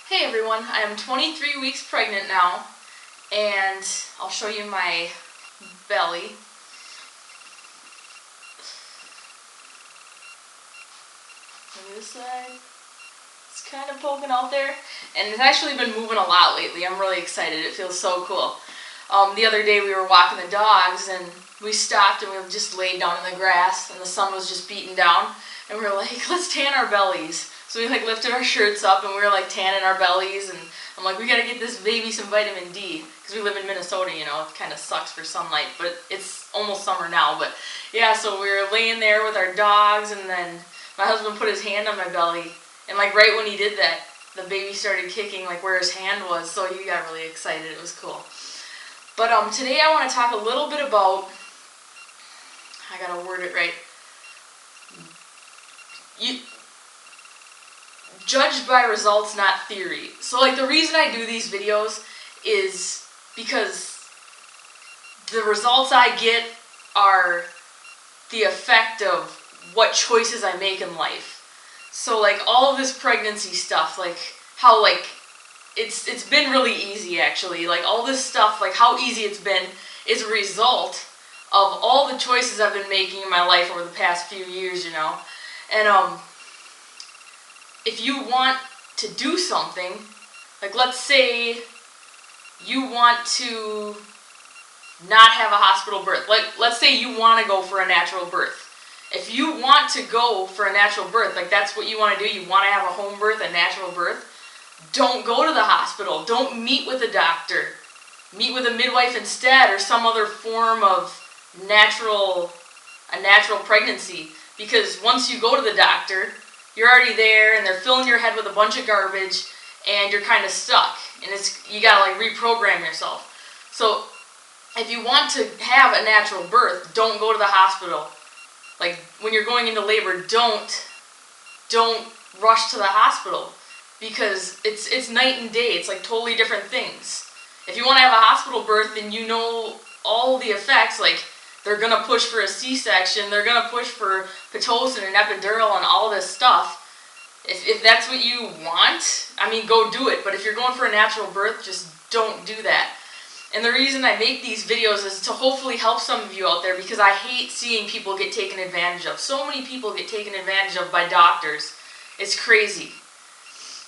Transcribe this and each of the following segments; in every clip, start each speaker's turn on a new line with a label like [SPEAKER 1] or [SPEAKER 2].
[SPEAKER 1] Hey everyone, I am 23 weeks pregnant now, and I'll show you my belly. Look at this side. It's kind of poking out there, and it's actually been moving a lot lately. I'm really excited. It feels so cool. The other day we were walking the dogs, and we stopped and we just laid down in the grass, and the sun was just beating down, and we were like, let's tan our bellies. So we lifted our shirts up and we were tanning our bellies, and I'm like, we gotta get this baby some vitamin D, because we live in Minnesota, you know, it kind of sucks for sunlight, but it's almost summer now. But yeah, so we were laying there with our dogs, and then my husband put his hand on my belly, and right when he did that, the baby started kicking where his hand was, so he got really excited. It was cool. But today I want to talk a little bit about, I gotta word it right, judged by results, not theory. So the reason I do these videos is because the results I get are the effect of what choices I make in life. So all of this pregnancy stuff, how it's been really easy actually. All this stuff, how easy it's been is a result of all the choices I've been making in my life over the past few years, you know. And if you want to do something, let's say you want to not have a hospital birth. Let's say you want to go for a natural birth. If you want to go for a natural birth, that's what you want to do, you want to have a home birth, a natural birth, don't go to the hospital. Don't meet with a doctor. Meet with a midwife instead, or some other form of a natural pregnancy. Because once you go to the doctor, you're already there, and they're filling your head with a bunch of garbage, and you're kind of stuck. And you gotta reprogram yourself. So if you want to have a natural birth, don't go to the hospital. When you're going into labor, don't rush to the hospital, because it's night and day. It's totally different things. If you want to have a hospital birth, then you know all the effects. They're gonna push for a C-section, they're gonna push for Pitocin and epidural and all this stuff. If that's what you want, I mean, go do it. But if you're going for a natural birth, just don't do that. And the reason I make these videos is to hopefully help some of you out there, because I hate seeing people get taken advantage of. So many people get taken advantage of by doctors. It's crazy.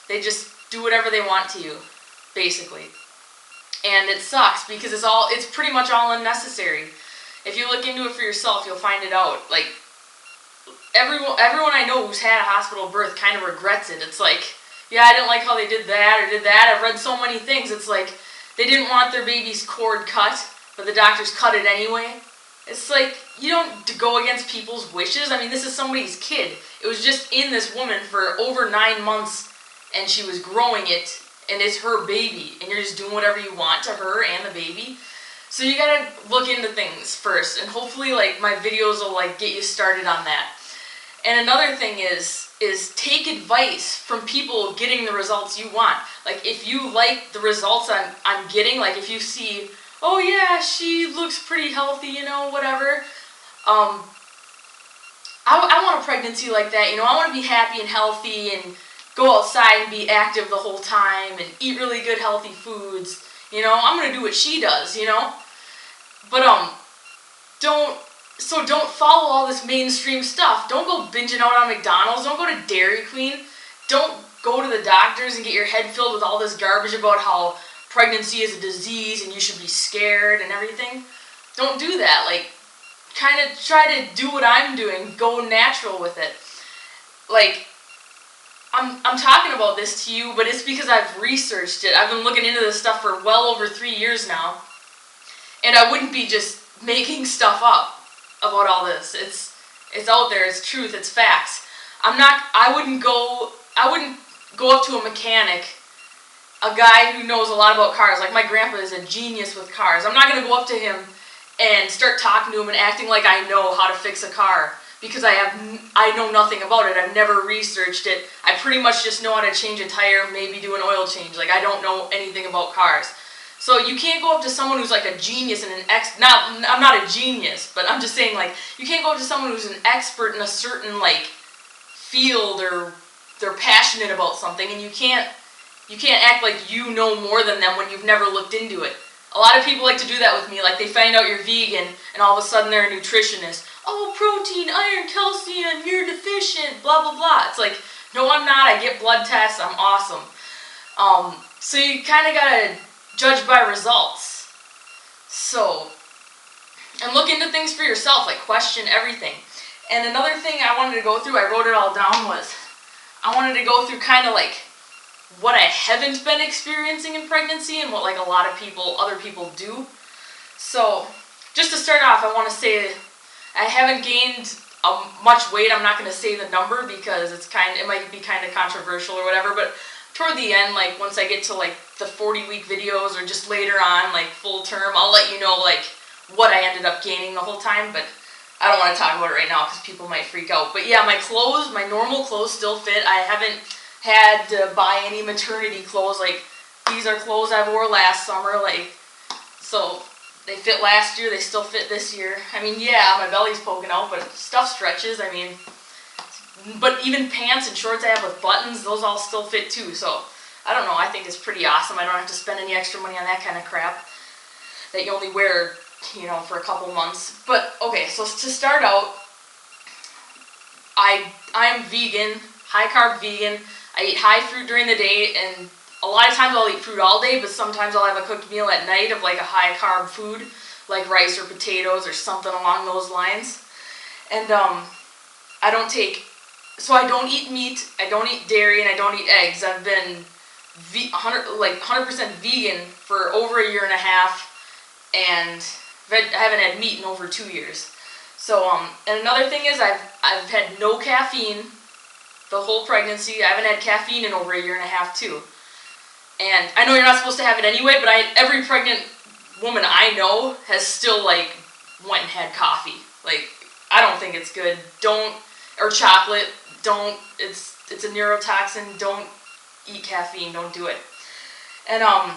[SPEAKER 1] They just do whatever they want to you, basically. And it sucks, because it's pretty much all unnecessary. If you look into it for yourself, you'll find it out. Everyone I know who's had a hospital birth kind of regrets it. It's yeah, I didn't like how they did that or did that. I've read so many things. It's they didn't want their baby's cord cut, but the doctors cut it anyway. It's you don't go against people's wishes. I mean, this is somebody's kid. It was just in this woman for over 9 months, and she was growing it, and it's her baby, and you're just doing whatever you want to her and the baby. So you gotta look into things first, and hopefully my videos will get you started on that. And another thing is take advice from people getting the results you want. If you like the results I'm getting, if you see, oh yeah, she looks pretty healthy, you know, whatever. I want a pregnancy like that, you know. I want to be happy and healthy and go outside and be active the whole time and eat really good healthy foods. You know, I'm gonna do what she does, you know. But don't follow all this mainstream stuff. Don't go binging out on McDonald's. Don't go to Dairy Queen. Don't go to the doctors and get your head filled with all this garbage about how pregnancy is a disease and you should be scared and everything. Don't do that. Kind of try to do what I'm doing. Go natural with it. I'm talking about this to you, but it's because I've researched it. I've been looking into this stuff for well over 3 years now. And I wouldn't be just making stuff up about all this. It's out there, it's truth, it's facts. I wouldn't go up to a mechanic, a guy who knows a lot about cars. My grandpa is a genius with cars. I'm not going to go up to him and start talking to him and acting like I know how to fix a car, because I know nothing about it. I've never researched it. I pretty much just know how to change a tire, maybe do an oil change. I don't know anything about cars. So you can't go up to someone who's a genius and I'm not a genius, but I'm just saying you can't go up to someone who's an expert in a certain field, or they're passionate about something, and you can't you can't act like you know more than them when you've never looked into it. A lot of people like to do that with me, like they find out you're vegan and all of a sudden they're a nutritionist. Oh, protein, iron, calcium, you're deficient, blah, blah, blah. It's like, no, I'm not. I get blood tests. I'm awesome. So you kind of got to judge by results. So, and look into things for yourself, like question everything. And another thing I wanted to go through, I wrote it all down, was I wanted to go through kind of like what I haven't been experiencing in pregnancy and what like a lot of people, other people do. So, just to start off, I want to say I haven't gained much weight. I'm not going to say the number because it might be kind of controversial or whatever, but toward the end, like once I get to like the 40-week videos or just later on, like full term, I'll let you know like what I ended up gaining the whole time, but I don't want to talk about it right now because people might freak out. But yeah, my normal clothes still fit. I haven't had to buy any maternity clothes. Like, these are clothes I wore last summer, like, so they fit last year, they still fit this year. I mean, yeah, my belly's poking out, but stuff stretches, I mean, but even pants and shorts I have with buttons, those all still fit too, so I don't know, I think it's pretty awesome. I don't have to spend any extra money on that kind of crap that you only wear, you know, for a couple months. But, okay, so to start out, I'm vegan, high carb vegan. I eat high fruit during the day, and a lot of times I'll eat fruit all day, but sometimes I'll have a cooked meal at night of like a high carb food, like rice or potatoes or something along those lines. And I don't eat meat, I don't eat dairy, and I don't eat eggs. I've been 100% vegan for over a year and a half, and I haven't had meat in over 2 years. So, and another thing is I've had no caffeine the whole pregnancy. I haven't had caffeine in over a year and a half too. And I know you're not supposed to have it anyway, but every pregnant woman I know has still like went and had coffee. Like, I don't think it's good. Or chocolate. It's a neurotoxin. Don't eat caffeine. Don't do it. And I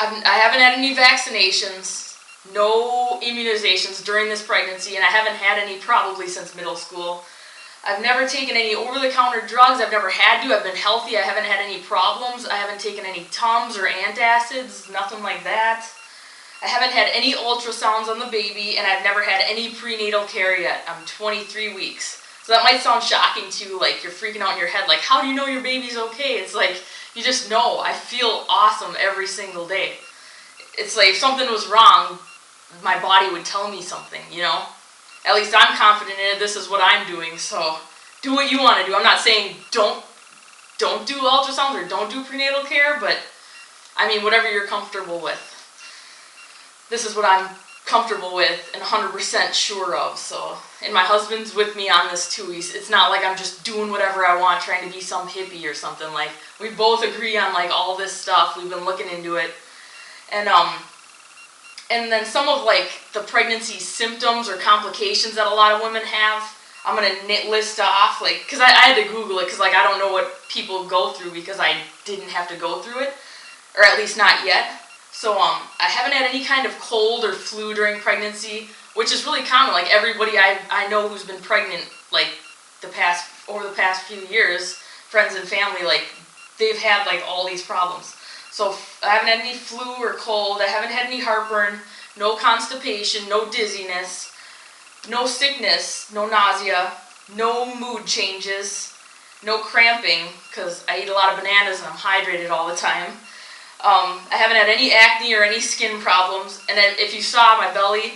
[SPEAKER 1] haven't had any vaccinations, no immunizations during this pregnancy, and I haven't had any probably since middle school. I've never taken any over-the-counter drugs. I've never had to. I've been healthy. I haven't had any problems. I haven't taken any Tums or antacids, nothing like that. I haven't had any ultrasounds on the baby, and I've never had any prenatal care yet. I'm 23 weeks. So that might sound shocking to you, like you're freaking out in your head, like how do you know your baby's okay? It's like, you just know. I feel awesome every single day. It's like if something was wrong, my body would tell me something, you know? At least I'm confident in it. This is what I'm doing, so do what you want to do. I'm not saying don't do ultrasounds or don't do prenatal care, but I mean, whatever you're comfortable with. This is what I'm comfortable with and 100% sure of, so. And my husband's with me on this too. It's not like I'm just doing whatever I want, trying to be some hippie or something. Like, we both agree on like all this stuff. We've been looking into it. And then some of like the pregnancy symptoms or complications that a lot of women have, I'm going to list off, like, because I had to Google it, because like I don't know what people go through because I didn't have to go through it, or at least not yet. So I haven't had any kind of cold or flu during pregnancy, which is really common. Like everybody I know who's been pregnant like over the past few years, friends and family, like they've had like all these problems. So I haven't had any flu or cold. I haven't had any heartburn, no constipation, no dizziness, no sickness, no nausea, no mood changes, no cramping, because I eat a lot of bananas and I'm hydrated all the time. I haven't had any acne or any skin problems. And then if you saw my belly,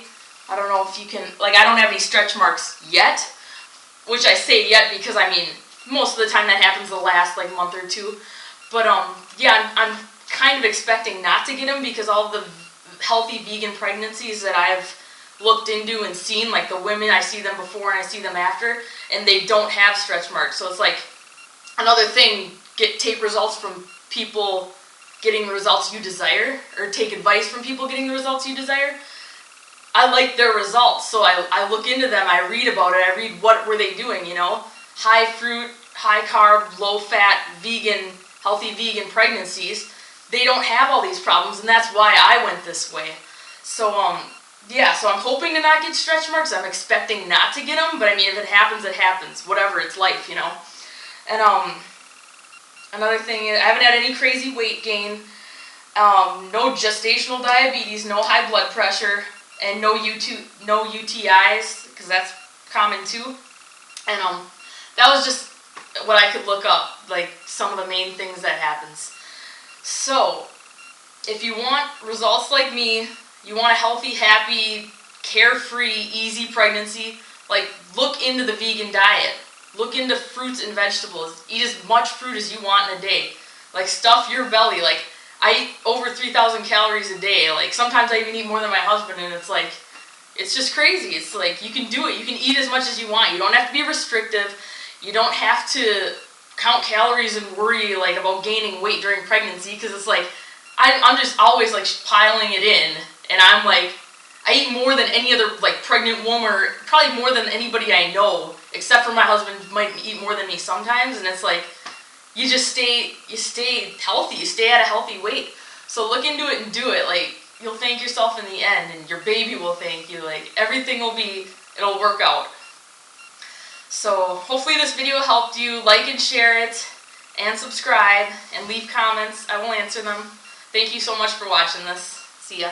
[SPEAKER 1] I don't know if you can, like I don't have any stretch marks yet, which I say yet because I mean, most of the time that happens the last like month or two. But yeah, I'm kind of expecting not to get them because all the healthy vegan pregnancies that I've looked into and seen, like the women, I see them before and I see them after, and they don't have stretch marks. So it's like another thing, take results from people getting the results you desire, or take advice from people getting the results you desire. I like their results, so I look into them, I read about it, I read what were they doing, you know? High fruit, high carb, low fat, vegan, healthy vegan pregnancies. They don't have all these problems, and that's why I went this way. So, yeah, so I'm hoping to not get stretch marks. I'm expecting not to get them, but I mean, if it happens, it happens. Whatever, it's life, you know? And, Another thing is I haven't had any crazy weight gain, no gestational diabetes, no high blood pressure, and no UTIs, because that's common too. And that was just what I could look up, like some of the main things that happens. So if you want results like me, you want a healthy, happy, carefree, easy pregnancy, like look into the vegan diet. Look into fruits and vegetables. Eat as much fruit as you want in a day. Like stuff your belly. Like I eat over 3,000 calories a day. Like sometimes I even eat more than my husband, and it's like, it's just crazy. It's like you can do it. You can eat as much as you want. You don't have to be restrictive. You don't have to count calories and worry like about gaining weight during pregnancy, because it's like I'm just always like piling it in, and I'm like, I eat more than any other like pregnant woman, or probably more than anybody I know, except for my husband might eat more than me sometimes. And it's like you stay healthy, you stay at a healthy weight. So look into it and do it. Like you'll thank yourself in the end, and your baby will thank you. Like everything it'll work out. So hopefully this video helped you. Like and share it, and subscribe, and leave comments. I will answer them. Thank you so much for watching this. See ya.